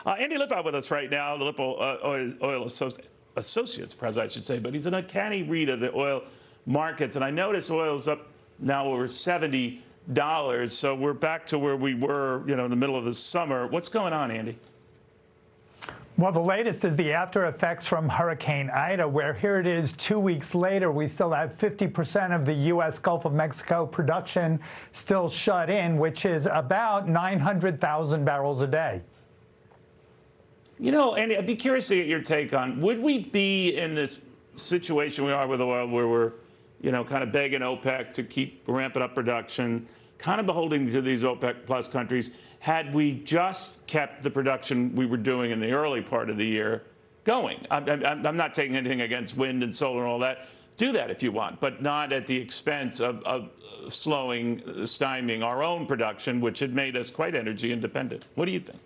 Andy Lipow with us right now, the Lipow Oil Associates president, I should say, but he's an uncanny read of the oil markets. And I noticed oil's up now over $70, so we're back to where we were, in the middle of the summer. What's going on, Andy? Well, the latest is the after effects from Hurricane Ida, where here it is 2 weeks later, we still have 50% of the U.S. Gulf of Mexico production still shut in, which is about 900,000 barrels a day. Andy, I'd be curious to get your take on, would we be in this situation we are with oil where we're, kind of begging OPEC to keep ramping up production, kind of beholden to these OPEC plus countries, had we just kept the production we were doing in the early part of the year going? I'm not taking anything against wind and solar and all that. Do that if you want, but not at the expense of stymieing our own production, which had made us quite energy independent. What do you think?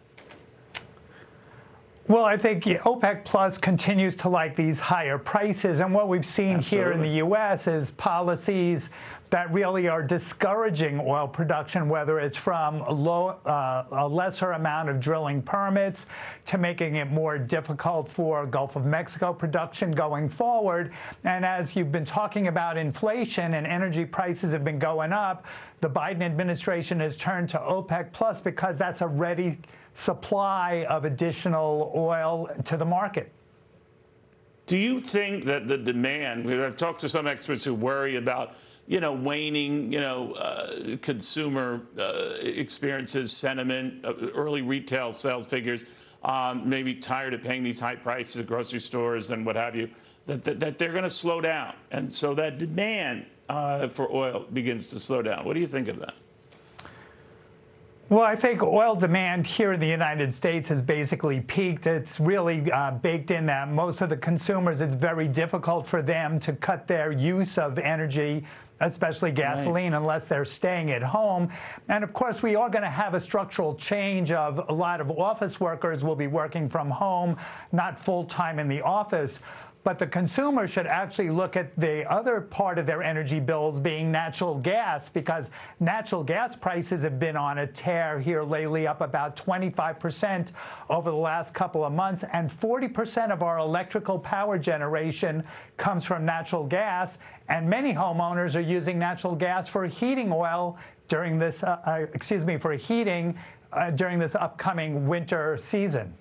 Well, I think OPEC Plus continues to like these higher prices. And what we've seen here in the U.S. is policies that really are discouraging oil production, whether it's from a lesser amount of drilling permits to making it more difficult for Gulf of Mexico production going forward. And as you've been talking about inflation and energy prices have been going up, the Biden administration has turned to OPEC Plus because that's a ready supply of additional oil to the market. Do you think that the demand, I've talked to some experts who worry about, waning, consumer experiences, sentiment, early retail sales figures, maybe tired of paying these high prices at grocery stores and what have you, that they're going to slow down. And so that demand for oil begins to slow down. What do you think of that? Well, I think oil demand here in the United States has basically peaked. It's really baked in that most of the consumers, it's very difficult for them to cut their use of energy, especially gasoline, unless they're staying at home. And of course, we are going to have a structural change of a lot of office workers will be working from home, not full-time in the office. But the consumer should actually look at the other part of their energy bills being natural gas, because natural gas prices have been on a tear here lately, up about 25% over the last couple of months. And 40% of our electrical power generation comes from natural gas. And many homeowners are using natural gas for heating oil during this, during this upcoming winter season.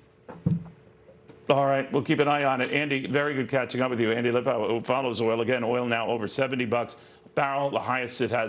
All right, we'll keep an eye on it. Andy, very good catching up with you. Andy Lipow follows oil again. Oil now over $70 a barrel, the highest it has